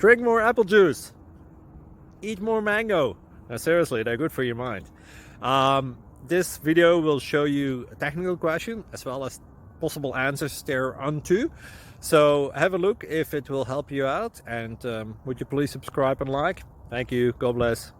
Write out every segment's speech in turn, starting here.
Drink more apple juice. Eat more mango. Now, seriously, they're good for your mind. This video will show you a technical question as well as possible answers thereunto. So have a look if it will help you out, and would you please subscribe and like? Thank you. God bless.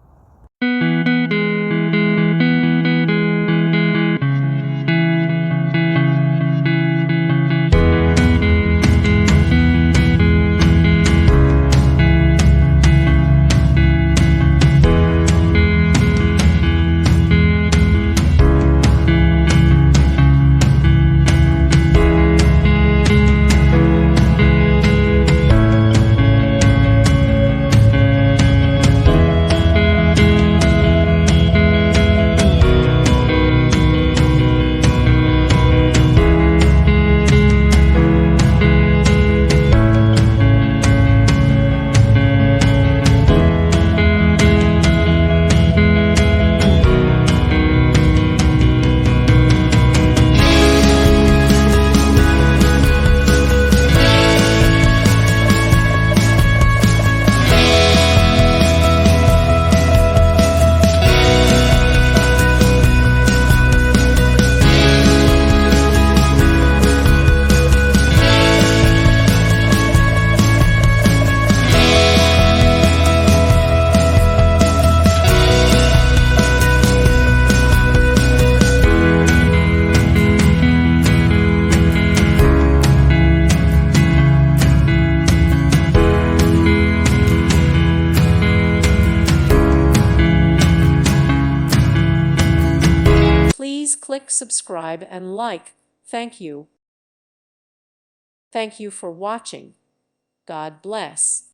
Please click subscribe and like. Thank you. Thank you for watching. God bless.